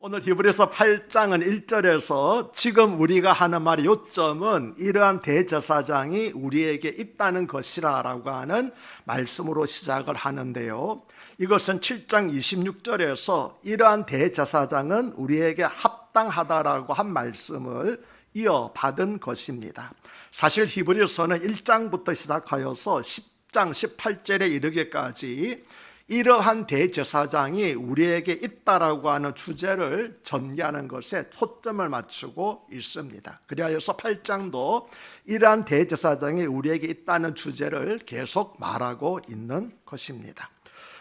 오늘 히브리서 8장은 1절에서 지금 우리가 하는 말의 요점은 이러한 대제사장이 우리에게 있다는 것이라 라고 하는 말씀으로 시작을 하는데요, 이것은 7장 26절에서 이러한 대제사장은 우리에게 합당하다라고 한 말씀을 이어받은 것입니다. 사실 히브리서는 1장부터 시작하여서 10장 18절에 이르기까지 이러한 대제사장이 우리에게 있다라고 하는 주제를 전개하는 것에 초점을 맞추고 있습니다. 그리하여서 8장도 이러한 대제사장이 우리에게 있다는 주제를 계속 말하고 있는 것입니다.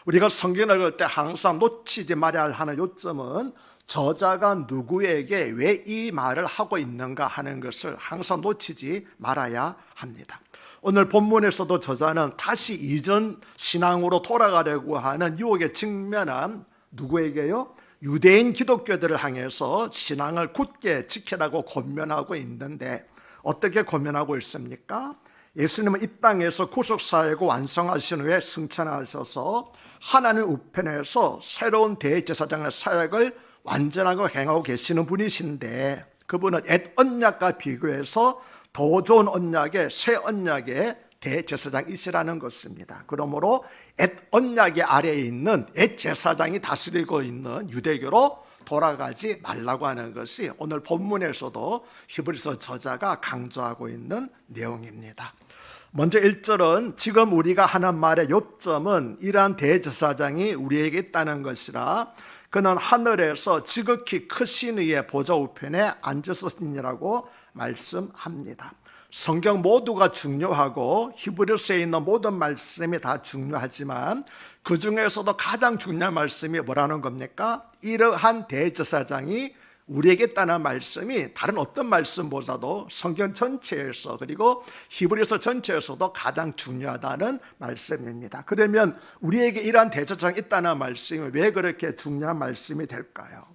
우리가 성경을 읽을 때 항상 놓치지 말아야 하는 요점은 저자가 누구에게 왜 이 말을 하고 있는가 하는 것을 항상 놓치지 말아야 합니다. 오늘 본문에서도 저자는 다시 이전 신앙으로 돌아가려고 하는 유혹에 직면한 누구에게요? 유대인 기독교들을 향해서 신앙을 굳게 지키라고 권면하고 있는데, 어떻게 권면하고 있습니까? 예수님은 이 땅에서 구속사역을 완성하신 후에 승천하셔서 하나님 우편에서 새로운 대제사장의 사역을 완전하게 행하고 계시는 분이신데, 그분은 옛 언약과 비교해서 더 좋은 언약의 새 언약의 대제사장이시라는 것입니다. 그러므로 옛 언약의 아래에 있는 옛 제사장이 다스리고 있는 유대교로 돌아가지 말라고 하는 것이 오늘 본문에서도 히브리서 저자가 강조하고 있는 내용입니다. 먼저 1절은 지금 우리가 하는 말의 요점은 이러한 대제사장이 우리에게 있다는 것이라 그는 하늘에서 지극히 크신 이의 보좌 우편에 앉으셨으니라고 말씀합니다. 성경 모두가 중요하고 히브리서에 있는 모든 말씀이 다 중요하지만 그 중에서도 가장 중요한 말씀이 뭐라는 겁니까? 이러한 대제사장이 우리에게 있다는 말씀이 다른 어떤 말씀보다도 성경 전체에서, 그리고 히브리서 전체에서도 가장 중요하다는 말씀입니다. 그러면 우리에게 이러한 대제사장이 있다는 말씀이 왜 그렇게 중요한 말씀이 될까요?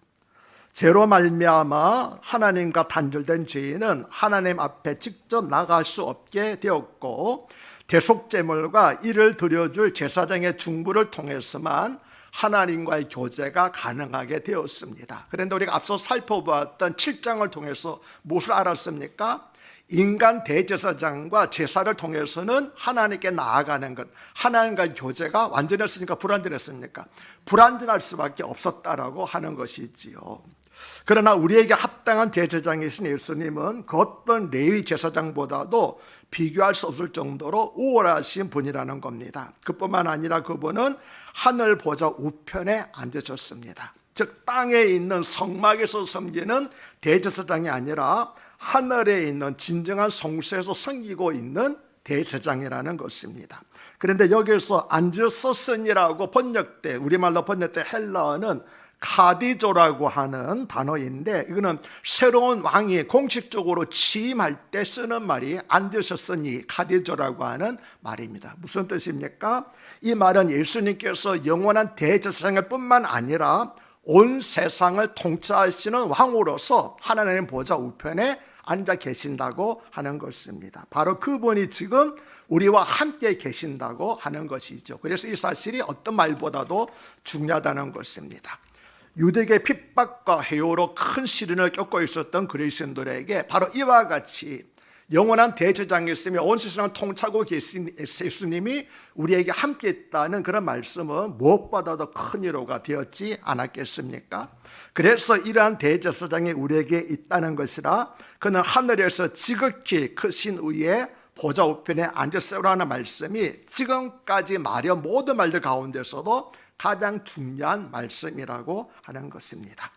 죄로 말미암아 하나님과 단절된 죄인은 하나님 앞에 직접 나갈 수 없게 되었고, 대속제물과 이를 드려줄 제사장의 중보를 통해서만 하나님과의 교제가 가능하게 되었습니다. 그런데 우리가 앞서 살펴보았던 7장을 통해서 무엇을 알았습니까? 인간 대제사장과 제사를 통해서는 하나님께 나아가는 것, 하나님과의 교제가 완전했으니까 불완전했습니까? 불완전할 수밖에 없었다라고 하는 것이지요. 그러나 우리에게 합당한 대제사장이신 예수님은 그 어떤 레위 제사장보다도 비교할 수 없을 정도로 우월하신 분이라는 겁니다. 그뿐만 아니라 그분은 하늘 보좌 우편에 앉으셨습니다. 즉 땅에 있는 성막에서 섬기는 대제사장이 아니라 하늘에 있는 진정한 성소에서 섬기고 있는 대제사장이라는 것입니다. 그런데 여기서 앉으셨으니라고 번역돼, 우리말로 번역돼 헬라어는 카디조라고 하는 단어인데, 이거는 새로운 왕이 공식적으로 취임할 때 쓰는 말이 앉으셨으니 카디조라고 하는 말입니다. 무슨 뜻입니까? 이 말은 예수님께서 영원한 대제사장일 뿐만 아니라 온 세상을 통치하시는 왕으로서 하나님 보좌 우편에 앉아 계신다고 하는 것입니다. 바로 그분이 지금 우리와 함께 계신다고 하는 것이죠. 그래서 이 사실이 어떤 말보다도 중요하다는 것입니다. 유대계 핍박과 해요로 큰 시련을 겪고 있었던 그리스도인들에게 바로 이와 같이 영원한 대제사장이 있으며 온 세상을 통치하고 계신 예수님이 우리에게 함께 있다는 그런 말씀은 무엇보다도 큰 위로가 되었지 않았겠습니까? 그래서 이러한 대제사장이 우리에게 있다는 것이라 그는 하늘에서 지극히 크신 의의 보좌 우편에 앉으시라는 말씀이 지금까지 말한 모든 말들 가운데서도 가장 중요한 말씀이라고 하는 것입니다.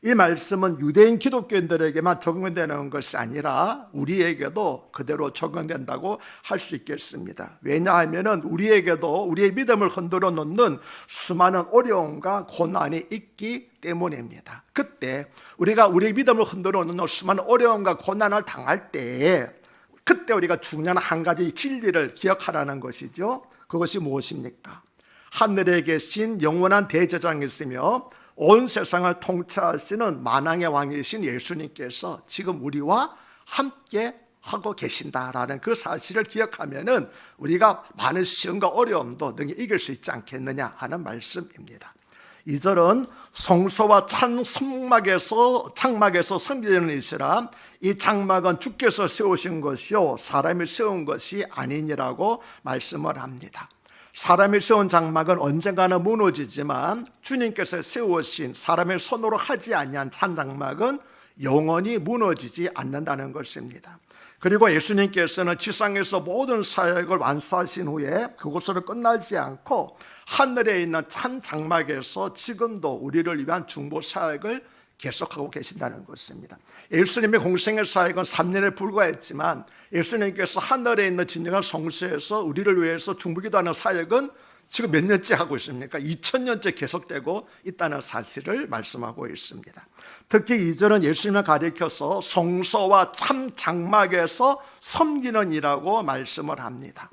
이 말씀은 유대인 기독교인들에게만 적용되는 것이 아니라 우리에게도 그대로 적용된다고 할 수 있겠습니다. 왜냐하면 우리에게도 우리의 믿음을 흔들어 놓는 수많은 어려움과 고난이 있기 때문입니다. 그때 우리가 우리의 믿음을 흔들어 놓는 수많은 어려움과 고난을 당할 때, 그때 우리가 중요한 한 가지 진리를 기억하라는 것이죠. 그것이 무엇입니까? 하늘에 계신 영원한 대제사장이 있으며 온 세상을 통치하시는 만왕의 왕이신 예수님께서 지금 우리와 함께 하고 계신다라는 그 사실을 기억하면은 우리가 많은 시험과 어려움도 능히 이길 수 있지 않겠느냐 하는 말씀입니다. 2절은 성소와 찬 장막에서 섬기는 이시라. 이 장막은 주께서 세우신 것이요 사람이 세운 것이 아니니라고 말씀을 합니다. 사람이 세운 장막은 언젠가는 무너지지만 주님께서 세우신 사람의 손으로 하지 아니한 찬 장막은 영원히 무너지지 않는다는 것입니다. 그리고 예수님께서는 지상에서 모든 사역을 완수하신 후에 그곳으로 끝나지 않고 하늘에 있는 찬 장막에서 지금도 우리를 위한 중보 사역을 계속하고 계신다는 것입니다. 예수님의 공생의 사역은 3년에 불과했지만 예수님께서 하늘에 있는 진정한 성소에서 우리를 위해서 중보기도하는 사역은 지금 몇 년째 하고 있습니까? 2000년째 계속되고 있다는 사실을 말씀하고 있습니다. 특히 2절은 예수님을 가리켜서 성소와 참 장막에서 섬기는 이라고 말씀을 합니다.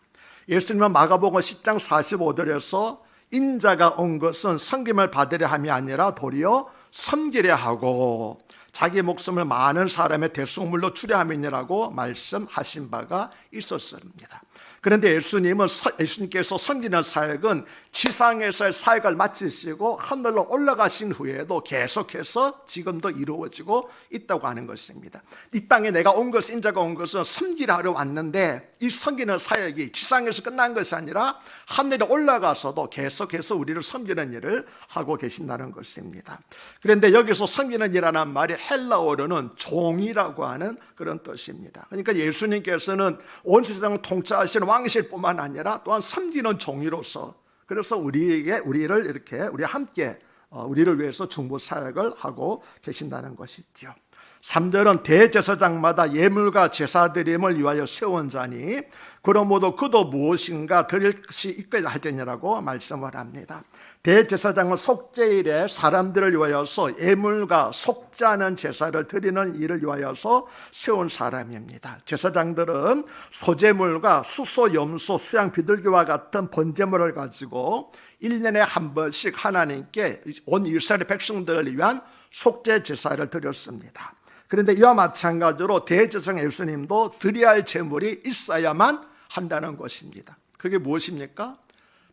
예수님은 마가복음 10장 45절에서 인자가 온 것은 섬김을 받으려 함이 아니라 도리어 섬기려 하고 자기 목숨을 많은 사람의 대속물로 주려 함이니라고 말씀하신 바가 있었습니다. 그런데 예수님께서 섬기는 사역은 지상에서의 사역을 마치시고 하늘로 올라가신 후에도 계속해서 지금도 이루어지고 있다고 하는 것입니다. 이 땅에 내가 온 것은 인자가 온 것은 섬기려 하러 왔는데 이 섬기는 사역이 지상에서 끝난 것이 아니라 하늘에 올라가서도 계속해서 우리를 섬기는 일을 하고 계신다는 것입니다. 그런데 여기서 섬기는 일이라는 말이 헬라어로는 종이라고 하는 그런 뜻입니다. 그러니까 예수님께서는 온 세상을 통치하시는 왕이실 뿐만 아니라 또한 섬기는 종이로서 그래서 우리를 이렇게 우리 함께 우리를 위해서 중보 사역을 하고 계신다는 것이죠. 3절은 대제사장마다 예물과 제사드림을 위하여 세운 자니 그러므로 그도 무엇인가 드릴 것이 있게 할 때니라고 말씀을 합니다. 대제사장은 속죄일에 사람들을 위하여서 예물과 속죄하는 제사를 드리는 일을 위하여서 세운 사람입니다. 제사장들은 소제물과 수소, 염소, 수양, 비둘기와 같은 번제물을 가지고 1년에 한 번씩 하나님께 온 이스라엘 백성들을 위한 속죄 제사를 드렸습니다. 그런데 이와 마찬가지로 대제사장 예수님도 드려야 할 제물이 있어야만 한다는 것입니다. 그게 무엇입니까?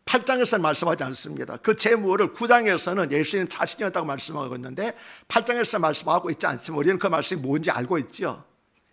8장에서는 말씀하지 않습니다. 그 제물을 9장에서는 예수님 자신이었다고 말씀하고 있는데 8장에서 말씀하고 있지 않지만 우리는 그 말씀이 뭔지 알고 있죠.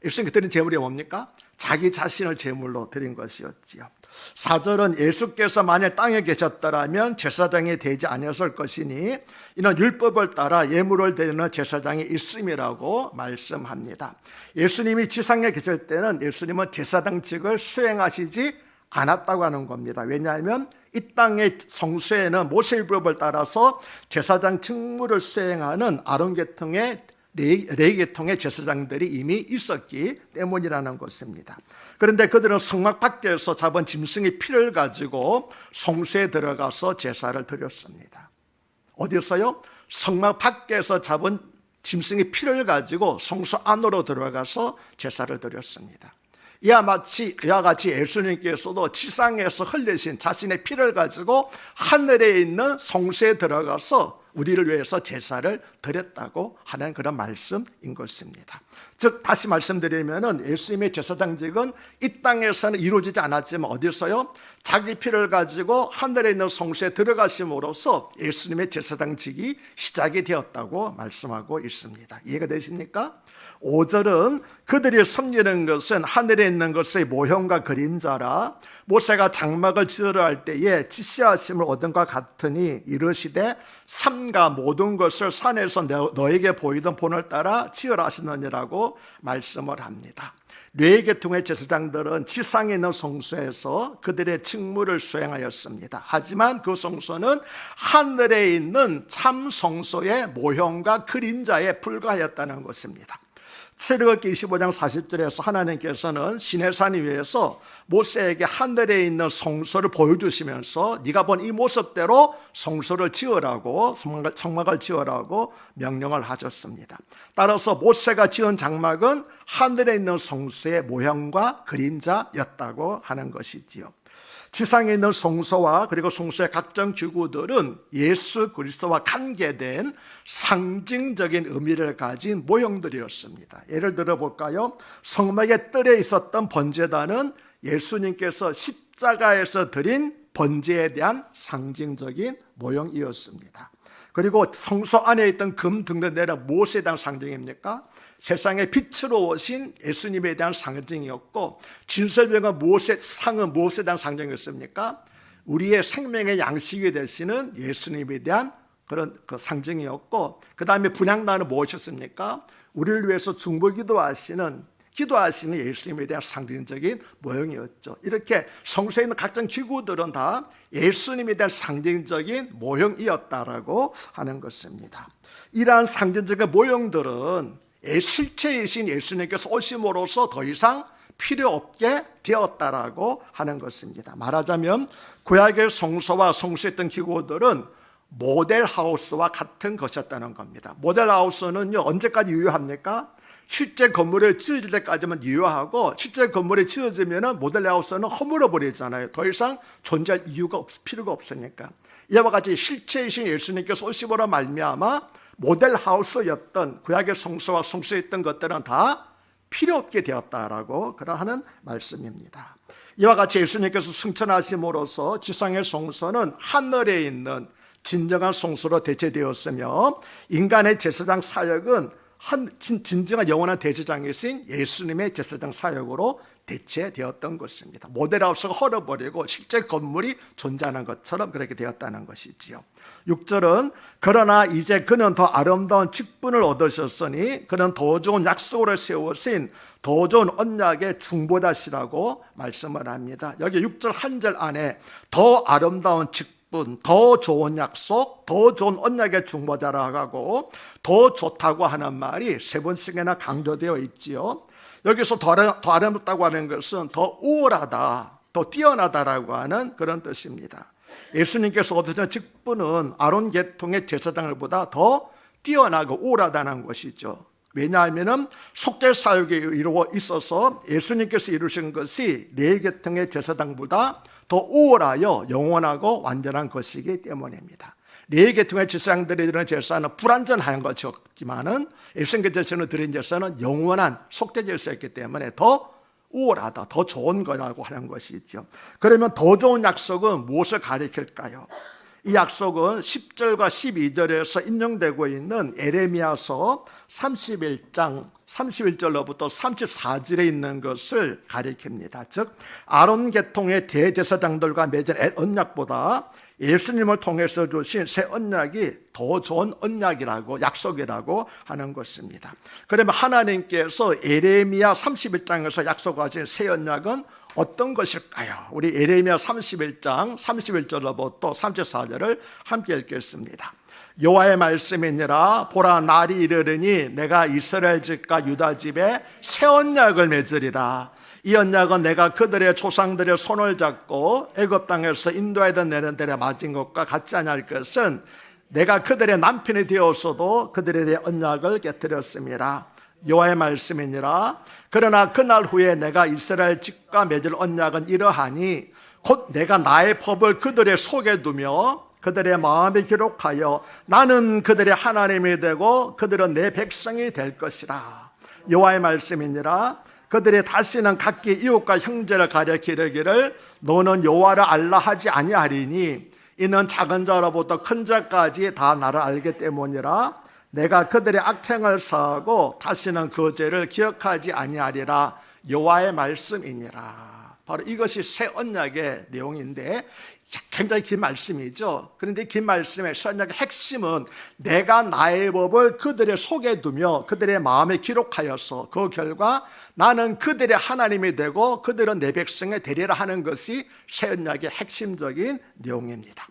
예수님께 드린 제물이 뭡니까? 자기 자신을 제물로 드린 것이었지요. 4절은 예수께서 만일 땅에 계셨더라면 제사장이 되지 아니었을 것이니 이는 율법을 따라 예물을 드리는 제사장이 있음이라고 말씀합니다. 예수님이 지상에 계실 때는 예수님은 제사장직을 수행하시지 않았다고 하는 겁니다. 왜냐하면 이 땅의 성소에는 모세율법을 따라서 제사장 직무를 수행하는 아론 계통의 레위 계통의 제사장들이 이미 있었기 때문이라는 것입니다. 그런데 그들은 성막 밖에서 잡은 짐승의 피를 가지고 성소에 들어가서 제사를 드렸습니다. 어디서요? 성막 밖에서 잡은 짐승의 피를 가지고 성소 안으로 들어가서 제사를 드렸습니다. 이와 같이 예수님께서도 지상에서 흘리신 자신의 피를 가지고 하늘에 있는 성소에 들어가서 우리를 위해서 제사를 드렸다고 하는 그런 말씀인 것입니다. 즉 다시 말씀드리면 예수님의 제사장직은 이 땅에서는 이루어지지 않았지만 어디서요? 자기 피를 가지고 하늘에 있는 성소에 들어가심으로써 예수님의 제사장직이 시작이 되었다고 말씀하고 있습니다. 이해가 되십니까? 5절은 그들이 섬기는 것은 하늘에 있는 것의 모형과 그림자라 모세가 장막을 지으려 할 때에 지시하심을 얻은 것 같으니 이르시되 삼가 모든 것을 산에서 너에게 보이던 본을 따라 지으라 하시느니라고 말씀을 합니다. 레위 계통의 제사장들은 지상에 있는 성소에서 그들의 직무를 수행하였습니다. 하지만 그 성소는 하늘에 있는 참 성소의 모형과 그림자에 불과하였다는 것입니다. 출애굽기 25장 40절에서 하나님께서는 시내산 위에서 모세에게 하늘에 있는 성소를 보여주시면서 네가 본 이 모습대로 성소를 지으라고 장막을 지으라고 명령을 하셨습니다. 따라서 모세가 지은 장막은 하늘에 있는 성소의 모형과 그림자였다고 하는 것이지요. 지상에 있는 성소와 그리고 성소의 각종 기구들은 예수 그리스도와 관계된 상징적인 의미를 가진 모형들이었습니다. 예를 들어 볼까요? 성막의 뜰에 있었던 번제단은 예수님께서 십자가에서 드린 번제에 대한 상징적인 모형이었습니다. 그리고 성소 안에 있던 금 등등 내는 무엇에 대한 상징입니까? 세상의 빛으로 오신 예수님에 대한 상징이었고, 진설병은 상은 무엇에 대한 상징이었습니까? 우리의 생명의 양식이 되시는 예수님에 대한 그런 그 상징이었고, 그 다음에 분향단은 무엇이었습니까? 우리를 위해서 중보기도하시는 예수님에 대한 상징적인 모형이었죠. 이렇게 성소에 있는 각종 기구들은 다 예수님에 대한 상징적인 모형이었다라고 하는 것입니다. 이러한 상징적인 모형들은 실체이신 예수님께서 오심으로써 더 이상 필요 없게 되었다라고 하는 것입니다. 말하자면 구약의 성소와 성소에 있던 기구들은 모델하우스와 같은 것이었다는 겁니다. 모델하우스는요, 언제까지 유효합니까? 실제 건물을 지을 때까지만 유효하고, 실제 건물이 지어지면 모델하우스는 허물어 버리잖아요. 더 이상 존재할 이유가 필요가 없으니까. 이와 같이 실체이신 예수님께서 오심으로 말미암아 모델하우스였던 구약의 성소와 성소에 있던 것들은 다 필요 없게 되었다라고 그러하는 말씀입니다. 이와 같이 예수님께서 승천하심으로써 지상의 성소는 하늘에 있는 진정한 성소로 대체되었으며, 인간의 제사장 사역은 진정한 영원한 대제장이신 예수님의 제사장 사역으로 대체되었던 것입니다. 모델하우스가 헐어버리고 실제 건물이 존재하는 것처럼 그렇게 되었다는 것이지요. 6절은 그러나 이제 그는 더 아름다운 직분을 얻으셨으니 그는 더 좋은 약속으로 세우신 더 좋은 언약의 중보자시라고 말씀을 합니다. 여기 6절 한 절 안에 더 아름다운 직분, 더 좋은 약속, 더 좋은 언약의 중보자라고 하고 더 좋다고 하는 말이 세 번씩이나 강조되어 있지요. 여기서 더 아름답다고 하는 것은 더 우월하다, 더 뛰어나다라고 하는 그런 뜻입니다. 예수님께서 얻으신 직분은 아론 계통의 제사장들보다 더 뛰어나고 우월하다는 것이죠. 왜냐하면 속죄 사역에 이루어 있어서 예수님께서 이루신 것이 네 계통의 제사장보다 더 우월하여 영원하고 완전한 것이기 때문입니다. 네 계통의 제사장들이 드리는 제사는 불완전한 것이었지만은 예수님께서 드린 제사는 영원한 속죄 제사였기 때문에 더 우월하다, 더 좋은 거라고 하는 것이죠. 그러면 더 좋은 약속은 무엇을 가리킬까요? 이 약속은 10절과 12절에서 인용되고 있는 에레미야서 31장 31절로부터 34절에 있는 것을 가리킵니다. 즉 아론 계통의 대제사장들과 맺은 언약보다 예수님을 통해서 주신 새 언약이 더 좋은 언약이라고, 약속이라고 하는 것입니다. 그러면 하나님께서 에레미야 31장에서 약속하신 새 언약은 어떤 것일까요? 우리 에레미야 31장 31절로부터 34절을 함께 읽겠습니다. 여호와의 말씀이니라. 보라, 날이 이르르니 내가 이스라엘 집과 유다 집에 새 언약을 맺으리라. 이 언약은 내가 그들의 조상들의 손을 잡고 애굽 땅에서 인도하던 내는 데에 맞은 것과 같지 아니할 것은 내가 그들의 남편이 되었어도 그들에 대해 언약을 깨뜨렸습니다. 여호와의 말씀이니라. 그러나 그날 후에 내가 이스라엘 집과 맺을 언약은 이러하니 곧 내가 나의 법을 그들의 속에 두며 그들의 마음에 기록하여 나는 그들의 하나님이 되고 그들은 내 백성이 될 것이라. 여호와의 말씀이니라. 그들이 다시는 각기 이웃과 형제를 가리켜 이르기를 너는 여호와를 알라 하지 아니하리니 이는 작은 자로부터 큰 자까지 다 나를 알기 때문이라. 내가 그들의 악행을 사하고 다시는 그 죄를 기억하지 아니하리라. 여호와의 말씀이니라. 바로 이것이 새 언약의 내용인데 굉장히 긴 말씀이죠. 그런데 긴 말씀의 새 언약의 핵심은 내가 나의 법을 그들의 속에 두며 그들의 마음에 기록하여서 그 결과 나는 그들의 하나님이 되고 그들은 내 백성이 되리라 하는 것이 새 언약의 핵심적인 내용입니다.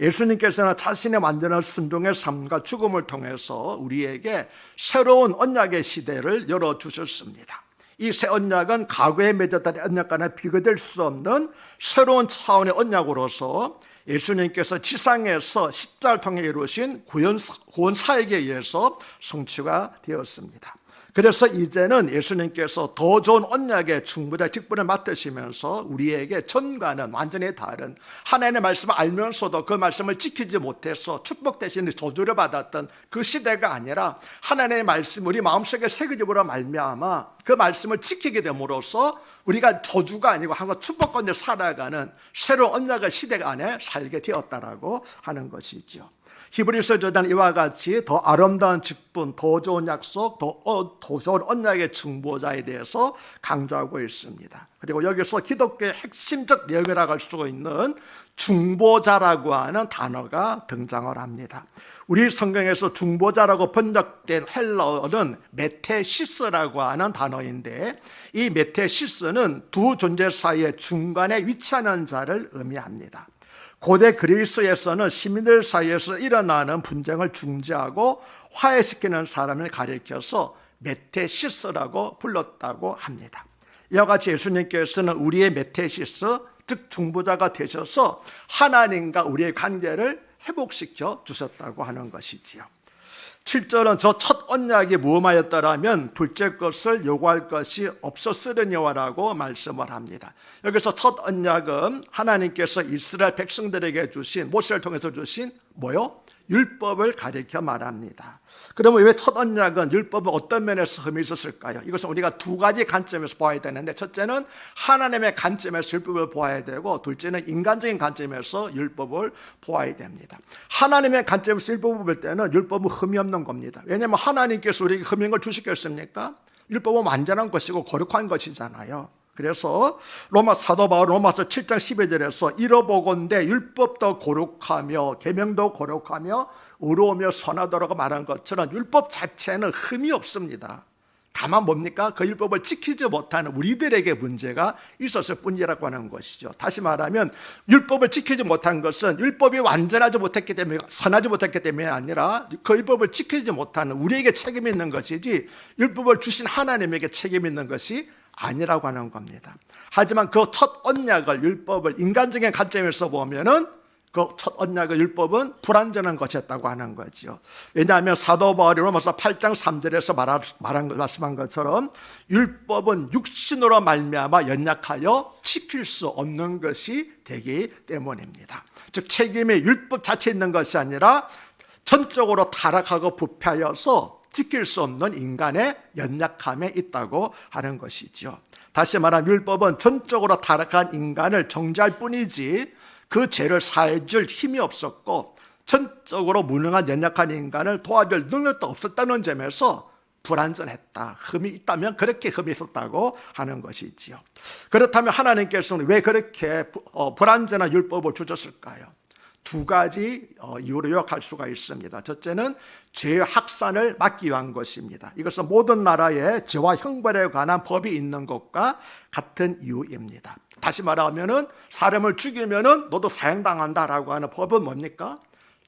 예수님께서는 자신의 완전한 순종의 삶과 죽음을 통해서 우리에게 새로운 언약의 시대를 열어주셨습니다. 이 새 언약은 과거에 맺었던 언약과는 비교될 수 없는 새로운 차원의 언약으로서 예수님께서 지상에서 십자가를 통해 이루신 구원 사역에 의해서 성취가 되었습니다. 그래서 이제는 예수님께서 더 좋은 언약의 중보자 직분을 맡으시면서 우리에게 전과는 완전히 다른, 하나님의 말씀을 알면서도 그 말씀을 지키지 못해서 축복 대신 저주를 받았던 그 시대가 아니라 하나님의 말씀 우리 마음속에 새겨짐으로 말미암아 그 말씀을 지키게 됨으로써 우리가 저주가 아니고 항상 축복 가운데 살아가는 새로운 언약의 시대가 안에 살게 되었다라고 하는 것이죠. 히브리서 저자는 이와 같이 더 아름다운 직분, 더 좋은 약속, 더 좋은 언약의 중보자에 대해서 강조하고 있습니다. 그리고 여기서 기독교의 핵심적 내용이라고 할 수 있는 중보자라고 하는 단어가 등장을 합니다. 우리 성경에서 중보자라고 번역된 헬라어는 메테시스라고 하는 단어인데, 이 메테시스는 두 존재 사이의 중간에 위치하는 자를 의미합니다. 고대 그리스에서는 시민들 사이에서 일어나는 분쟁을 중재하고 화해시키는 사람을 가리켜서 메테시스라고 불렀다고 합니다. 이와 같이 예수님께서는 우리의 메테시스, 즉 중보자가 되셔서 하나님과 우리의 관계를 회복시켜 주셨다고 하는 것이지요. 7절은 저 첫 언약이 무엇하였더라면 둘째 것을 요구할 것이 없었으려니와라고 말씀을 합니다. 여기서 첫 언약은 하나님께서 이스라엘 백성들에게 주신, 모세를 통해서 주신 뭐요? 율법을 가리켜 말합니다. 그러면 왜 첫 언약은 율법은 어떤 면에서 흠이 있었을까요? 이것은 우리가 두 가지 관점에서 보아야 되는데, 첫째는 하나님의 관점에서 율법을 보아야 되고, 둘째는 인간적인 관점에서 율법을 보아야 됩니다. 하나님의 관점에서 율법을 볼 때는 율법은 흠이 없는 겁니다. 왜냐하면 하나님께서 우리에게 흠인 걸 주시겠습니까? 율법은 완전한 것이고 거룩한 것이잖아요. 그래서 사도 바울 로마서 7장 12절에서 이러보건대 율법도 거룩하며 계명도 거룩하며 의로우며 선하도록 말한 것처럼 율법 자체는 흠이 없습니다. 다만 뭡니까? 그 율법을 지키지 못하는 우리들에게 문제가 있었을 뿐이라고 하는 것이죠. 다시 말하면 율법을 지키지 못한 것은 율법이 완전하지 못했기 때문에, 선하지 못했기 때문이 아니라 그 율법을 지키지 못하는 우리에게 책임이 있는 것이지 율법을 주신 하나님에게 책임이 있는 것이 아니라고 하는 겁니다. 하지만 그 첫 언약을, 율법을 인간적인 관점에서 보면은 그 첫 언약의 율법은 불완전한 것이었다고 하는 거죠. 왜냐하면 사도 바울이 로마서 8장 3절에서 말씀한 것처럼 율법은 육신으로 말미암아 연약하여 지킬 수 없는 것이 되기 때문입니다. 즉 책임이 율법 자체에 있는 것이 아니라 전적으로 타락하고 부패하여서 지킬 수 없는 인간의 연약함에 있다고 하는 것이죠. 다시 말하면 율법은 전적으로 타락한 인간을 정죄할 뿐이지 그 죄를 사해줄 힘이 없었고, 전적으로 무능한 연약한 인간을 도와줄 능력도 없었다는 점에서 불완전했다, 흠이 있다면 그렇게 흠이 있었다고 하는 것이지요. 그렇다면 하나님께서는 왜 그렇게 불완전한 율법을 주셨을까요? 두 가지 이유로 요약할 수가 있습니다. 첫째는 죄의 확산을 막기 위한 것입니다. 이것은 모든 나라에 죄와 형벌에 관한 법이 있는 것과 같은 이유입니다. 다시 말하면은 사람을 죽이면은 너도 사형당한다라고 하는 법은 뭡니까?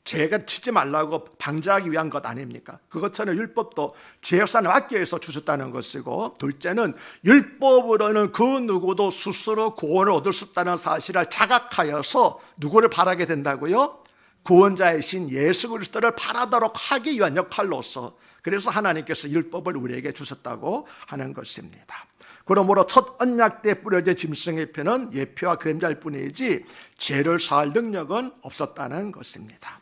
죄가 치지 말라고 방지하기 위한 것 아닙니까? 그것처럼 율법도 죄 확산을 막기 위해서 주셨다는 것이고, 둘째는 율법으로는 그 누구도 스스로 구원을 얻을 수 없다는 사실을 자각하여서 누구를 바라게 된다고요? 구원자이신 예수 그리스도를 바라도록 하기 위한 역할로서, 그래서 하나님께서 율법을 우리에게 주셨다고 하는 것입니다. 그러므로 첫 언약 때 뿌려진 짐승의 피는 예표와 그림자일 뿐이지 죄를 사할 능력은 없었다는 것입니다.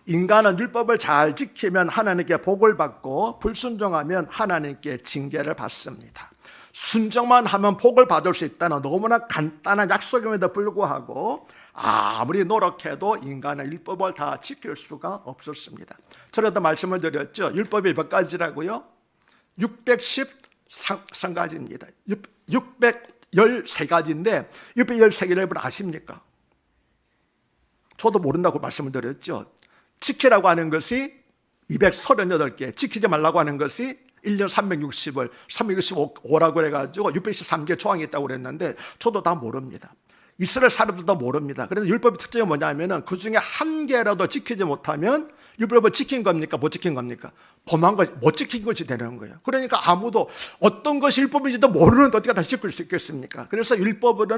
인간은 율법을 잘 지키면 하나님께 복을 받고 불순종하면 하나님께 징계를 받습니다. 순종만 하면 복을 받을 수 있다는 너무나 간단한 약속임에도 불구하고 아무리 노력해도 인간은 율법을 다 지킬 수가 없었습니다. 전에도 말씀을 드렸죠. 율법이 몇 가지라고요? 613가지입니다. 613가지인데 613개를 여러분 아십니까? 저도 모른다고 말씀을 드렸죠. 지키라고 하는 것이 238개, 지키지 말라고 하는 것이 1년 360을 365라고 해가지고 623개 조항이 있다고 그랬는데 저도 다 모릅니다. 이스라엘 사람들도 모릅니다. 그래서 율법의 특징이 뭐냐면은 그 중에 한 개라도 지키지 못하면 율법을 지킨 겁니까? 못 지킨 겁니까? 범한 것, 못 지킨 것이 되는 거예요. 그러니까 아무도 어떤 것이 율법인지도 모르는데 어떻게 다 지킬 수 있겠습니까? 그래서 율법은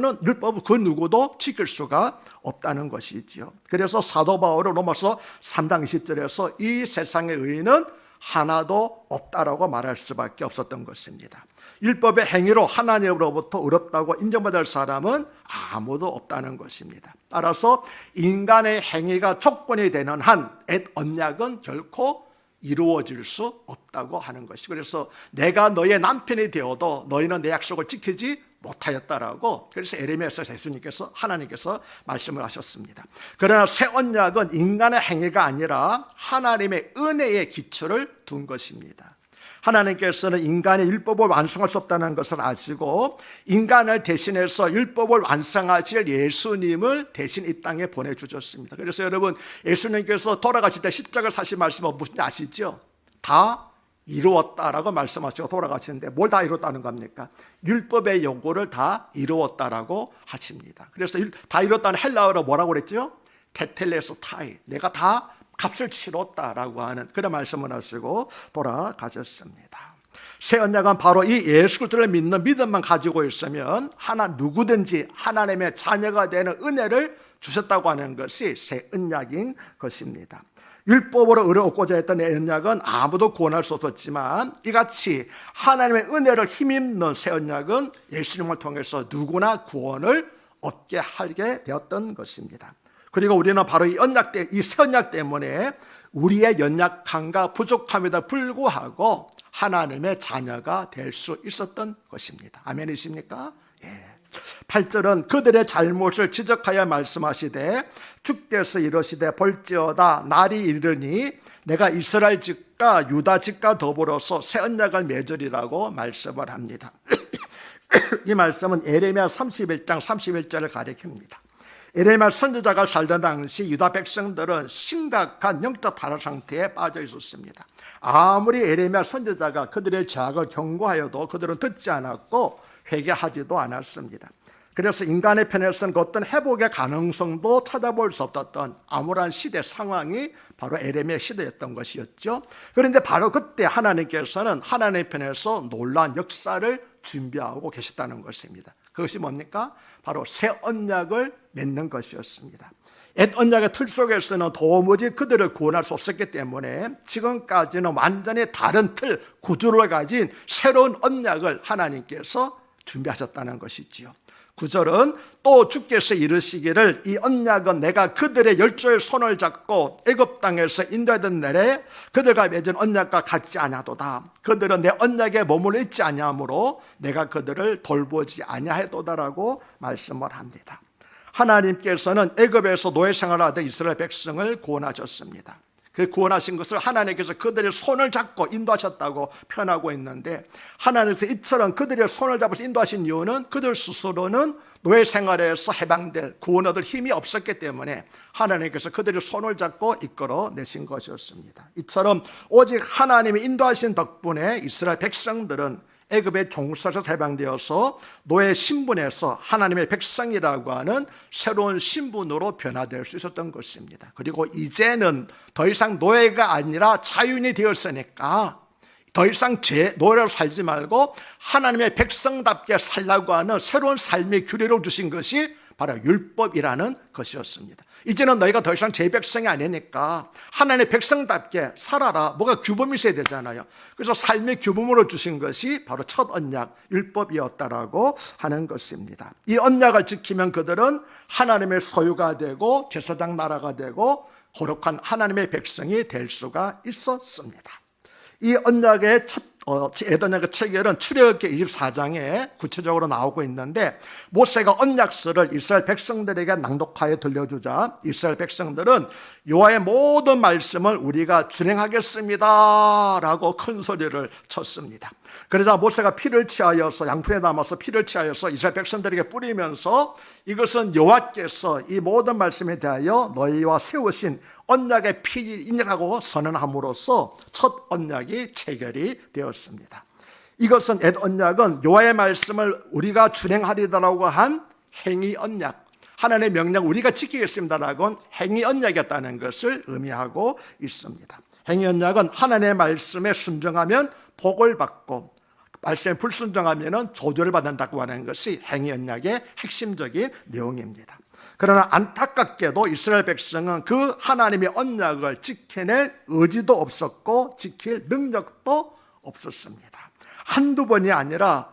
그 누구도 지킬 수가 없다는 것이지요. 그래서 사도 바울은 로마서 3장 20절에서 이 세상의 의인은 하나도 없다라고 말할 수밖에 없었던 것입니다. 율법의 행위로 하나님으로부터 의롭다고 인정받을 사람은 아무도 없다는 것입니다. 따라서 인간의 행위가 조건이 되는 한 언약은 결코 이루어질 수 없다고 하는 것이. 그래서 내가 너의 남편이 되어도 너희는 내 약속을 지키지 못하였다라고, 그래서 에레미야서 예수님께서, 하나님께서 말씀을 하셨습니다. 그러나 새 언약은 인간의 행위가 아니라 하나님의 은혜의 기초를 둔 것입니다. 하나님께서는 인간의 율법을 완성할 수 없다는 것을 아시고 인간을 대신해서 율법을 완성하실 예수님을 대신 이 땅에 보내주셨습니다. 그래서 여러분, 예수님께서 돌아가실 때 십자가를 사신 말씀은 무슨 아시죠? 다 이루었다라고 말씀하시고 돌아가시는데 뭘 다 이뤘다는 겁니까? 율법의 요구를 다 이루었다라고 하십니다. 그래서 다 이뤘다는 헬라어로 뭐라고 그랬죠? 테텔레스타이, 내가 다 값을 치렀다라고 하는 그런 말씀을 하시고 돌아가셨습니다. 새 언약은 바로 이 예수 그리스도를 믿는 믿음만 가지고 있으면 누구든지 하나님의 자녀가 되는 은혜를 주셨다고 하는 것이 새 언약인 것입니다. 율법으로 의를 얻고자 했던 언약은 아무도 구원할 수 없었지만 이같이 하나님의 은혜를 힘입는 새 언약은 예수님을 통해서 누구나 구원을 얻게 하게 되었던 것입니다. 그리고 우리는 바로 이 새 언약 때문에 우리의 연약함과 부족함에도 불구하고 하나님의 자녀가 될 수 있었던 것입니다. 아멘이십니까? 예. 8절은 그들의 잘못을 지적하여 말씀하시되 주께서 이르시되 볼지어다 날이 이르니 내가 이스라엘 집과 유다 집과 더불어서 새 언약을 맺으리라고 말씀을 합니다. 이 말씀은 에레미야 31장 31절을 가리킵니다. 에레미야 선지자가 살던 당시 유다 백성들은 심각한 영적 타락 상태에 빠져 있었습니다. 아무리 에레미야 선지자가 그들의 죄악을 경고하여도 그들은 듣지 않았고 회개하지도 않았습니다. 그래서 인간의 편에서는 그 어떤 회복의 가능성도 찾아볼 수 없었던 암울한 시대 상황이 바로 에레미야 시대였던 것이었죠. 그런데 바로 그때 하나님께서는 하나님의 편에서 놀라운 역사를 준비하고 계셨다는 것입니다. 그것이 뭡니까? 바로 새 언약을 맺는 것이었습니다. 옛 언약의 틀 속에서는 도무지 그들을 구원할 수 없었기 때문에 지금까지는 완전히 다른 틀, 구조를 가진 새로운 언약을 하나님께서 준비하셨다는 것이지요. 9절은 또 주께서 이르시기를 이 언약은 내가 그들의 열조의 손을 잡고 애굽 땅에서 인도하던 날에 그들과 맺은 언약과 같지 아니하도다. 그들은 내 언약에 머물러 있지 아니하므로 내가 그들을 돌보지 아니하도다라고 말씀을 합니다. 하나님께서는 애굽에서 노예 생활하던 이스라엘 백성을 구원하셨습니다. 그 구원하신 것을 하나님께서 그들의 손을 잡고 인도하셨다고 표현하고 있는데, 하나님께서 이처럼 그들의 손을 잡아서 인도하신 이유는 그들 스스로는 노예 생활에서 해방될, 구원 얻을 힘이 없었기 때문에 하나님께서 그들의 손을 잡고 이끌어 내신 것이었습니다. 이처럼 오직 하나님이 인도하신 덕분에 이스라엘 백성들은 애굽의 종살에서 해방되어서 노예 신분에서 하나님의 백성이라고 하는 새로운 신분으로 변화될 수 있었던 것입니다. 그리고 이제는 더 이상 노예가 아니라 자유인이 되었으니까 더 이상 노예로 살지 말고 하나님의 백성답게 살라고 하는 새로운 삶의 규례를 주신 것이 바로 율법이라는 것이었습니다. 이제는 너희가 더 이상 제 백성이 아니니까 하나님의 백성답게 살아라. 뭐가 규범이 있어야 되잖아요. 그래서 삶의 규범으로 주신 것이 바로 첫 언약, 율법이었다라고 하는 것입니다. 이 언약을 지키면 그들은 하나님의 소유가 되고 제사장 나라가 되고 거룩한 하나님의 백성이 될 수가 있었습니다. 이 언약의 옛 언약의 체결은 출애굽기 24장에 구체적으로 나오고 있는데, 모세가 언약서를 이스라엘 백성들에게 낭독하여 들려주자 이스라엘 백성들은 여호와의 모든 말씀을 우리가 준행하겠습니다 라고 큰 소리를 쳤습니다. 그러자 모세가 피를 취하여서 양푼에 담아서 피를 취하여서 이스라엘 백성들에게 뿌리면서 이것은 여호와께서 이 모든 말씀에 대하여 너희와 세우신 언약의 피인이라고 선언함으로써 첫 언약이 체결이 되었습니다. 이것은 옛 언약은 여호와의 말씀을 우리가 준행하리라고 한 행위 언약, 하나님의 명령 우리가 지키겠습니다라고 한 행위 언약이었다는 것을 의미하고 있습니다. 행위 언약은 하나님의 말씀에 순종하면 복을 받고 말씀에 불순종하면 조절을 받는다고 하는 것이 행위 언약의 핵심적인 내용입니다. 그러나 안타깝게도 이스라엘 백성은 그 하나님의 언약을 지켜낼 의지도 없었고 지킬 능력도 없었습니다. 한두 번이 아니라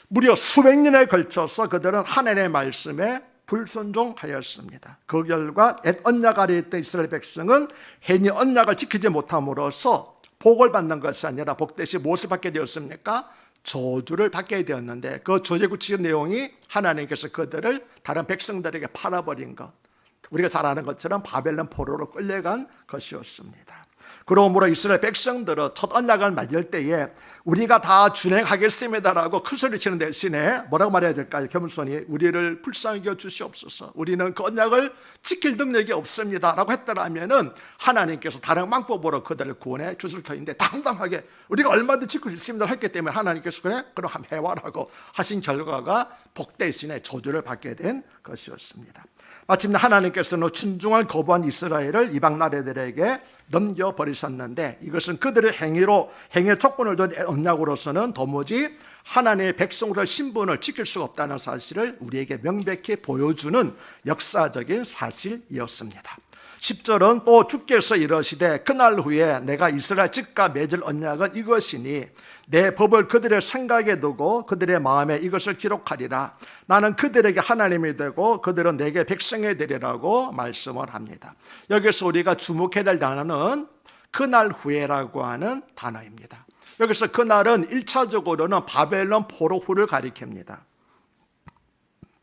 무려 수백 년에 걸쳐서 그들은 하나님의 말씀에 불순종하였습니다. 그 결과 옛 언약 아래에 있던 이스라엘 백성은 행위 언약을 지키지 못함으로써 복을 받는 것이 아니라 복 대신 무엇을 받게 되었습니까? 저주를 받게 되었는데 그 저주의 구체적인 내용이 하나님께서 그들을 다른 백성들에게 팔아버린 것, 우리가 잘 아는 것처럼 바벨론 포로로 끌려간 것이었습니다. 그러므로 이스라엘 백성들은 첫 언약을 맺을 때에 우리가 다 준행하겠습니다라고 큰소리치는 대신에 뭐라고 말해야 될까요? 겸손히 우리를 불쌍히 여겨 주시옵소서, 우리는 그 언약을 지킬 능력이 없습니다라고 했더라면은 하나님께서 다른 방법으로 그들을 구원해 주실 터인데 당당하게 우리가 얼마든지 지킬 수 있습니다 했기 때문에 하나님께서 그래? 그럼 한번 해와라고 하신 결과가 복 대신에 저주를 받게 된 것이었습니다. 마침내 하나님께서는 순종을 거부한 이스라엘을 이방 나라들에게 넘겨버리셨는데 이것은 그들의 행위의 조건을 둔 언약으로서는 도무지 하나님의 백성으로의 신분을 지킬 수가 없다는 사실을 우리에게 명백히 보여주는 역사적인 사실이었습니다. 10절은 또 주께서 이러시되 그날 후에 내가 이스라엘 집과 맺을 언약은 이것이니 내 법을 그들의 생각에 두고 그들의 마음에 이것을 기록하리라. 나는 그들에게 하나님이 되고 그들은 내게 백성이 되리라고 말씀을 합니다. 여기서 우리가 주목해야 될 단어는 그날 후에라고 하는 단어입니다. 여기서 그날은 1차적으로는 바벨론 포로 후를 가리킵니다.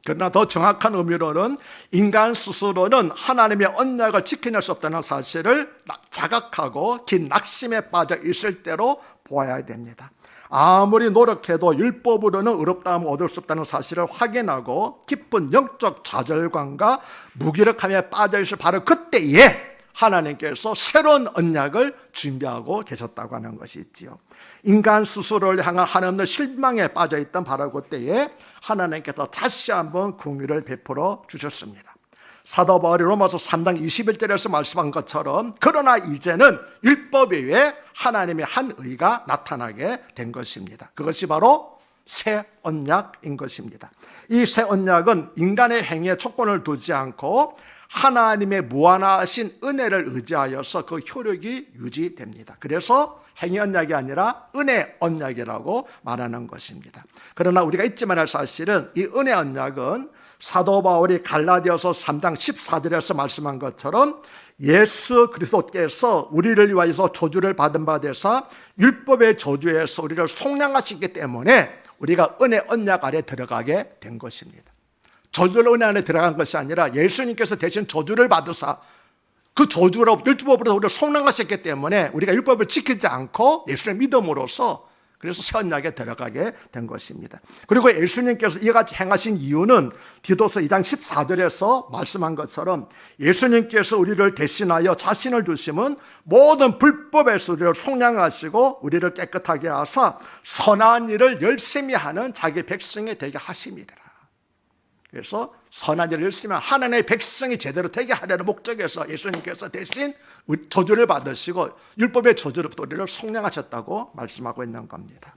그러나 더 정확한 의미로는 인간 스스로는 하나님의 언약을 지켜낼 수 없다는 사실을 자각하고 긴 낙심에 빠져 있을 때로 보아야 됩니다. 아무리 노력해도 율법으로는 의롭다함을 얻을 수 없다는 사실을 확인하고 깊은 영적 좌절감과 무기력함에 빠져 있을 바로 그때에 하나님께서 새로운 언약을 준비하고 계셨다고 하는 것이 있지요. 인간 스스로를 향한 하나님의 실망에 빠져있던 바로 그때에 하나님께서 다시 한번 긍휼을 베풀어 주셨습니다. 사도 바울이 로마서 3장 21절에서 말씀한 것처럼 그러나 이제는 율법 외에 하나님의 한 의가 나타나게 된 것입니다. 그것이 바로 새 언약인 것입니다. 이 새 언약은 인간의 행위에 조건을 두지 않고 하나님의 무한하신 은혜를 의지하여서 그 효력이 유지됩니다. 그래서 행위 언약이 아니라 은혜 언약이라고 말하는 것입니다. 그러나 우리가 잊지만 할 사실은 이 은혜 언약은 사도 바울이 갈라디아서 3장 14절에서 말씀한 것처럼 예수 그리스도께서 우리를 위하여서 저주를 받은 바 되사 율법의 저주에서 우리를 속량하시기 때문에 우리가 은혜 언약 아래 들어가게 된 것입니다. 저주로 은혜 안에 들어간 것이 아니라 예수님께서 대신 저주를 받으사 그 저주로 율법으로 우리를 속량하셨기 때문에 우리가 율법을 지키지 않고 예수를 믿음으로써 그래서 새 언약에 들어가게 된 것입니다. 그리고 예수님께서 이같이 행하신 이유는 디도서 2장 14절에서 말씀한 것처럼 예수님께서 우리를 대신하여 자신을 주심은 모든 불법에서 우리를 속량하시고 우리를 깨끗하게 하사 선한 일을 열심히 하는 자기 백성이 되게 하심이라. 그래서 선한 일을 열심히 하는 하나님의 백성이 제대로 되게 하려는 목적에서 예수님께서 대신 저주를 받으시고 율법의 저주로부터 우리를 속량하셨다고 말씀하고 있는 겁니다.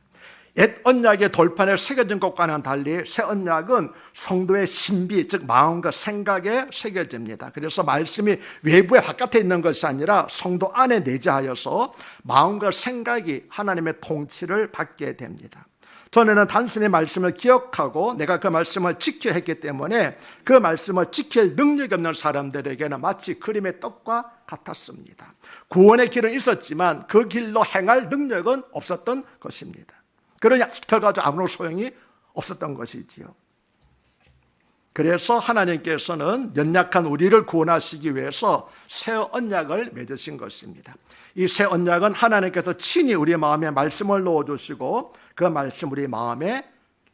옛 언약의 돌판에 새겨진 것과는 달리 새 언약은 성도의 신비, 즉 마음과 생각에 새겨집니다. 그래서 말씀이 외부에 바깥에 있는 것이 아니라 성도 안에 내재하여서 마음과 생각이 하나님의 통치를 받게 됩니다. 전에는 단순히 말씀을 기억하고 내가 그 말씀을 지켜야 했기 때문에 그 말씀을 지킬 능력이 없는 사람들에게는 마치 그림의 떡과 같았습니다. 구원의 길은 있었지만 그 길로 행할 능력은 없었던 것입니다. 그러니 결과적으로 아무런 소용이 없었던 것이지요. 그래서 하나님께서는 연약한 우리를 구원하시기 위해서 새 언약을 맺으신 것입니다. 이 새 언약은 하나님께서 친히 우리의 마음에 말씀을 넣어주시고 그 말씀 우리 마음에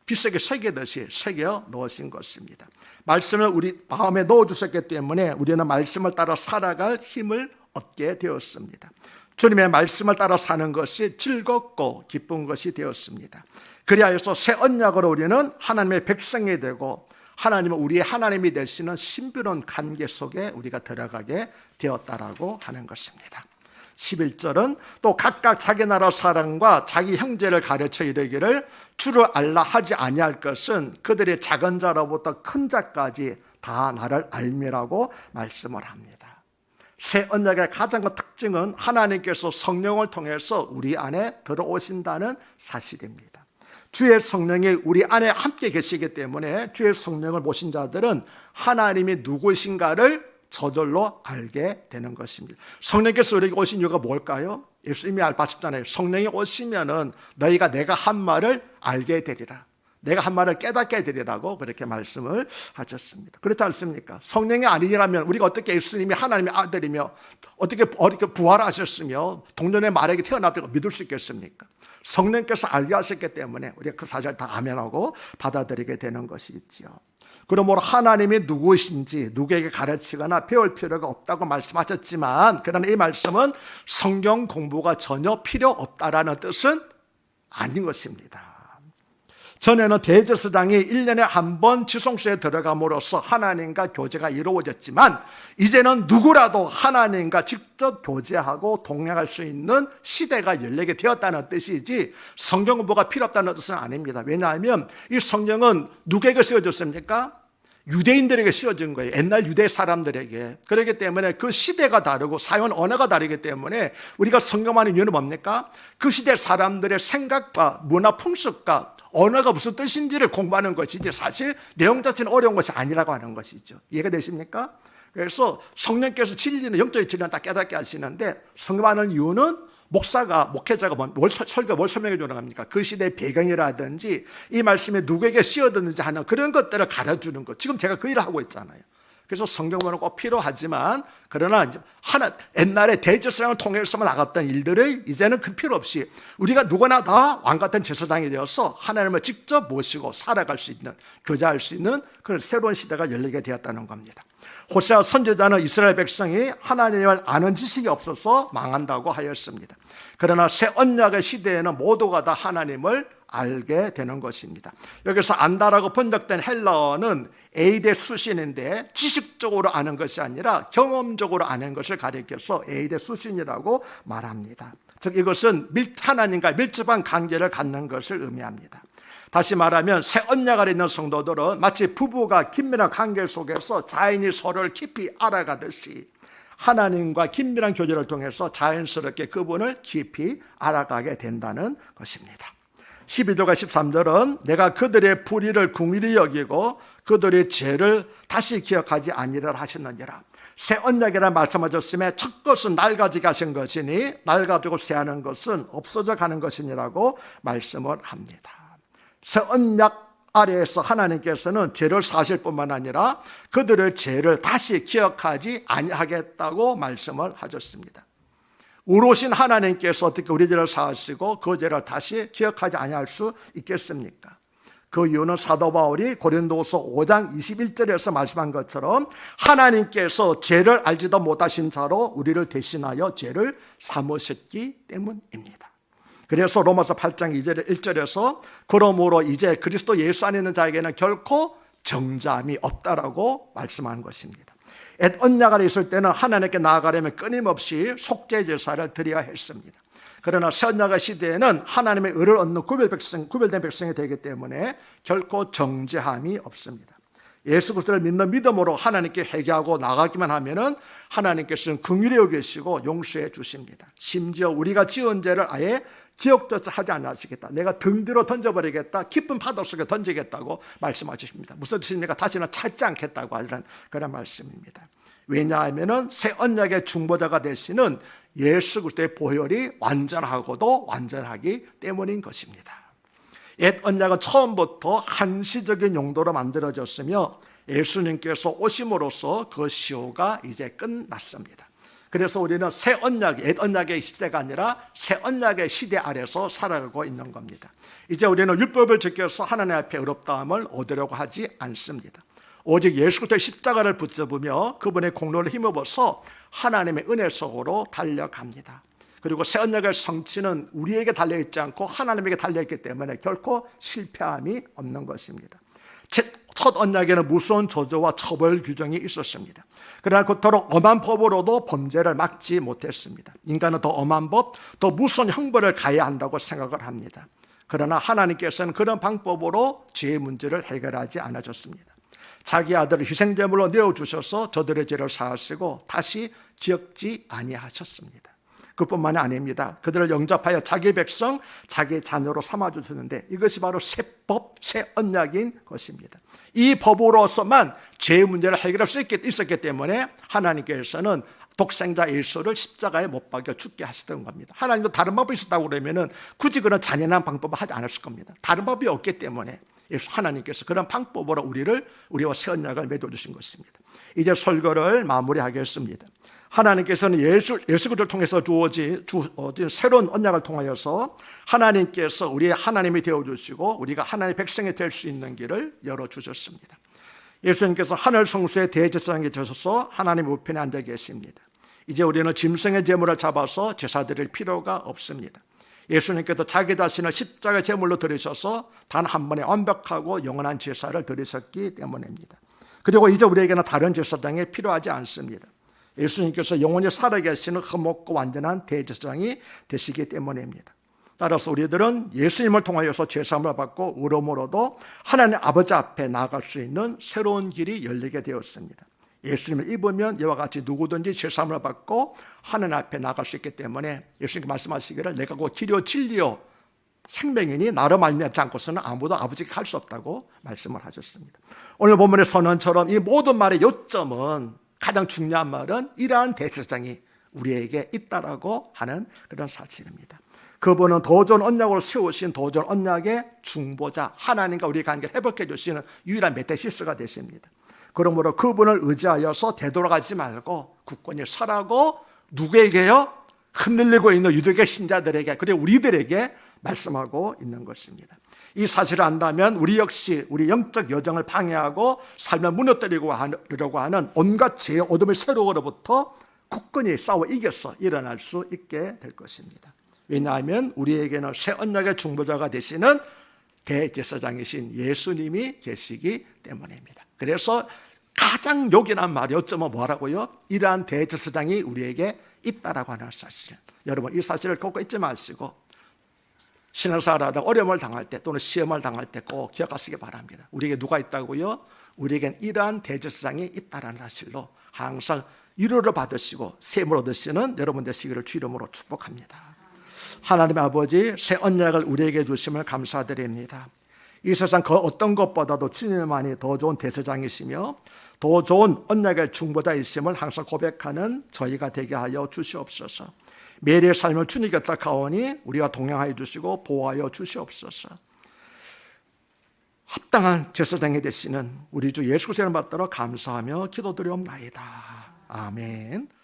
빛세게 새기듯이 새겨 넣으신 것입니다. 말씀을 우리 마음에 넣어주셨기 때문에 우리는 말씀을 따라 살아갈 힘을 얻게 되었습니다. 주님의 말씀을 따라 사는 것이 즐겁고 기쁜 것이 되었습니다. 그리하여서 새 언약으로 우리는 하나님의 백성이 되고 하나님은 우리의 하나님이 되시는 신비로운 관계 속에 우리가 들어가게 되었다라고 하는 것입니다. 11절은 또 각각 자기 나라 사람과 자기 형제를 가르쳐 이르기를 주를 알라 하지 아니할 것은 그들의 작은 자로부터 큰 자까지 다 나를 알미라고 말씀을 합니다. 새 언약의 가장 큰 특징은 하나님께서 성령을 통해서 우리 안에 들어오신다는 사실입니다. 주의 성령이 우리 안에 함께 계시기 때문에 주의 성령을 모신 자들은 하나님이 누구신가를 저절로 알게 되는 것입니다. 성령께서 우리에게 오신 이유가 뭘까요? 예수님이 말씀하셨잖아요. 성령이 오시면은 너희가 내가 한 말을 알게 되리라. 내가 한 말을 깨닫게 되리라고 그렇게 말씀을 하셨습니다. 그렇지 않습니까? 성령이 아니라면 우리가 어떻게 예수님이 하나님의 아들이며 어떻게 부활하셨으며 동년의 말에게 태어났다고 믿을 수 있겠습니까? 성령께서 알게 하셨기 때문에 우리가 그 사실을 다 아멘하고 받아들이게 되는 것이 있지요. 그러므로 하나님이 누구신지 누구에게 가르치거나 배울 필요가 없다고 말씀하셨지만, 그러나 이 말씀은 성경 공부가 전혀 필요 없다라는 뜻은 아닌 것입니다. 전에는 대제사장이 1년에 한 번 지성소에 들어감으로써 하나님과 교제가 이루어졌지만, 이제는 누구라도 하나님과 직접 교제하고 동행할 수 있는 시대가 열리게 되었다는 뜻이지 성경 공부가 필요 없다는 뜻은 아닙니다. 왜냐하면 이 성경은 누구에게 씌워졌습니까? 유대인들에게 씌워진 거예요. 옛날 유대 사람들에게. 그렇기 때문에 그 시대가 다르고 사용 언어가 다르기 때문에 우리가 성경하는 이유는 뭡니까? 그 시대 사람들의 생각과 문화 풍습과 언어가 무슨 뜻인지를 공부하는 것이지 사실 내용 자체는 어려운 것이 아니라고 하는 것이죠. 이해가 되십니까? 그래서 성령께서 진리는 영적인 진리는 다 깨닫게 하시는데, 성경하는 이유는 목회자가 뭘 설명해 주는 겁니까? 그 시대의 배경이라든지 이 말씀에 누구에게 씌워졌는지 하는 그런 것들을 가르쳐주는 것. 지금 제가 그 일을 하고 있잖아요. 그래서 성경은 꼭 필요하지만, 그러나 이제 옛날에 대제사장을 통해서만 나갔던 일들을 이제는 그 필요 없이 우리가 누구나 다 왕 같은 제사장이 되어서 하나님을 직접 모시고 살아갈 수 있는, 교제할 수 있는 그런 새로운 시대가 열리게 되었다는 겁니다. 호세아 선지자는 이스라엘 백성이 하나님을 아는 지식이 없어서 망한다고 하였습니다. 그러나 새 언약의 시대에는 모두가 다 하나님을 알게 되는 것입니다. 여기서 안다라고 번역된 헬라어는 에이데 수신인데, 지식적으로 아는 것이 아니라 경험적으로 아는 것을 가리켜서 에이데 수신이라고 말합니다. 즉 이것은 하나님과 밀접한 관계를 갖는 것을 의미합니다. 다시 말하면 새 언약 아래 있는 성도들은 마치 부부가 긴밀한 관계 속에서 자연히 서로를 깊이 알아가듯이 하나님과 긴밀한 교제를 통해서 자연스럽게 그분을 깊이 알아가게 된다는 것입니다. 12절과 13절은 내가 그들의 불의를 긍휼히 여기고 그들의 죄를 다시 기억하지 아니하리라 하셨느니라. 새 언약이라 말씀하셨음에 첫 것은 낡아지게 하신 것이니 낡아지고 새하는 것은 없어져 가는 것이니라고 말씀을 합니다. 새 언약 아래에서 하나님께서는 죄를 사실 뿐만 아니라 그들의 죄를 다시 기억하지 아니하겠다고 말씀을 하셨습니다. 의로우신 하나님께서 어떻게 우리 죄를 사하시고 그 죄를 다시 기억하지 아니할 수 있겠습니까? 그 이유는 사도 바울이 고린도서 5장 21절에서 말씀한 것처럼 하나님께서 죄를 알지도 못하신 자로 우리를 대신하여 죄를 삼으셨기 때문입니다. 그래서 로마서 8장 2절 1절에서 그러므로 이제 그리스도 예수 안에 있는 자에게는 결코 정죄함이 없다라고 말씀한 것입니다. 옛 언약 아래 있을 때는 하나님께 나아가려면 끊임없이 속죄 제사를 드려야 했습니다. 그러나 새 언약의 시대에는 하나님의 의를 얻는 구별된 백성이 되기 때문에 결코 정죄함이 없습니다. 예수 그리스도를 믿는 믿음으로 하나님께 회개하고 나가기만 하면은 하나님께서는 긍휼히 여기시고 용서해 주십니다. 심지어 우리가 지은 죄를 아예 기억조차 하지 않으시겠다. 내가 등 뒤로 던져버리겠다. 깊은 파도 속에 던지겠다고 말씀하십니다. 무슨 뜻입니까? 다시는 찾지 않겠다고 하는 그런 말씀입니다. 왜냐하면 새 언약의 중보자가 되시는 예수 그리스도의 보혈이 완전하고도 완전하기 때문인 것입니다. 옛 언약은 처음부터 한시적인 용도로 만들어졌으며 예수님께서 오심으로써 그 시효가 이제 끝났습니다. 그래서 우리는 새 언약, 옛 언약의 시대가 아니라 새 언약의 시대 아래서 살아가고 있는 겁니다. 이제 우리는 율법을 지켜서 하나님 앞에 의롭다함을 얻으려고 하지 않습니다. 오직 예수 그리스도의 십자가를 붙잡으며 그분의 공로를 힘입어서 하나님의 은혜 속으로 달려갑니다. 그리고 새 언약의 성취는 우리에게 달려있지 않고 하나님에게 달려있기 때문에 결코 실패함이 없는 것입니다. 첫 언약에는 무서운 저주와 처벌 규정이 있었습니다. 그러나 그토록 엄한 법으로도 범죄를 막지 못했습니다. 인간은 더 엄한 법, 더 무서운 형벌을 가해야 한다고 생각을 합니다. 그러나 하나님께서는 그런 방법으로 죄의 문제를 해결하지 않으셨습니다. 자기 아들을 희생제물로 내어주셔서 저들의 죄를 사하시고 다시 기억지 아니하셨습니다. 그뿐만이 아닙니다. 그들을 영접하여 자기 백성, 자기 자녀로 삼아주셨는데 이것이 바로 새 법, 새 언약인 것입니다. 이 법으로서만 죄의 문제를 해결할 수 있었기 때문에 하나님께서는 독생자 예수를 십자가에 못 박여 죽게 하시던 겁니다. 하나님도 다른 방법이 있었다고 그러면은 굳이 그런 잔인한 방법을 하지 않았을 겁니다. 다른 방법이 없기 때문에 예수 하나님께서 그런 방법으로 우리와 새 언약을 맺어 주신 것입니다. 이제 설교를 마무리하겠습니다. 하나님께서는 예수 그리스도를 통해서 주어진 새로운 언약을 통하여서 하나님께서 우리의 하나님이 되어 주시고 우리가 하나님의 백성이 될 수 있는 길을 열어 주셨습니다. 예수님께서 하늘 성소의 대제사장이 되셔서 하나님 우편에 앉아 계십니다. 이제 우리는 짐승의 제물을 잡아서 제사 드릴 필요가 없습니다. 예수님께서 자기 자신을 십자가 제물로 드리셔서 단 한 번에 완벽하고 영원한 제사를 드리셨기 때문입니다. 그리고 이제 우리에게는 다른 제사장이 필요하지 않습니다. 예수님께서 영원히 살아계시는 흠없고 완전한 대제사장이 되시기 때문입니다. 따라서 우리들은 예수님을 통하여서 제사함을 받고 의로움으로도 하나님 아버지 앞에 나아갈 수 있는 새로운 길이 열리게 되었습니다. 예수님을 입으면 이와 같이 누구든지 제사함을 받고 하나님 앞에 나아갈 수 있기 때문에 예수님께 말씀하시기를 내가 곧 길이요 진리요 생명이니 나로 말미암지 않고서는 아무도 아버지께 갈 수 없다고 말씀을 하셨습니다. 오늘 본문의 선언처럼 이 모든 말의 요점은 가장 중요한 말은 이러한 대제사장이 우리에게 있다라고 하는 그런 사실입니다. 그분은 더 좋은 언약으로 세우신 더 좋은 언약의 중보자, 하나님과 우리 관계를 회복해 주시는 유일한 메시스가 되십니다. 그러므로 그분을 의지하여서 되돌아가지 말고 굳건히 서라고 누구에게요? 흔들리고 있는 유대교 신자들에게 그리고 우리들에게 말씀하고 있는 것입니다. 이 사실을 안다면 우리 역시 우리 영적 여정을 방해하고 삶을 무너뜨리려고 하는 온갖 죄의 어둠의 세력으로부터 굳건히 싸워 이겨서 일어날 수 있게 될 것입니다. 왜냐하면 우리에게는 새 언약의 중보자가 되시는 대제사장이신 예수님이 계시기 때문입니다. 그래서 가장 요긴한 말이 어쩌면 뭐라고요? 이러한 대제사장이 우리에게 있다라고 하는 사실. 여러분 이 사실을 꼭 잊지 마시고 신앙생활 하다가 어려움을 당할 때 또는 시험을 당할 때 꼭 기억하시기 바랍니다. 우리에게 누가 있다고요? 우리에겐 이러한 대제사장이 있다라는 사실로 항상 위로를 받으시고 셈을 얻으시는 여러분 되시기를 주 이름으로 축복합니다. 하나님 아버지 새 언약을 우리에게 주심을 감사드립니다. 이 세상 그 어떤 것보다도 주님만이 더 좋은 대제사장이시며 더 좋은 언약의 중보자이심을 항상 고백하는 저희가 되게 하여 주시옵소서. 매일의 삶을 주님 곁에 가오니 우리가 동행하여 주시고 보호하여 주시옵소서. 합당한 제사장이 되시는 우리 주 예수 그리스도를 받들어 감사하며 기도드리옵나이다. 아멘.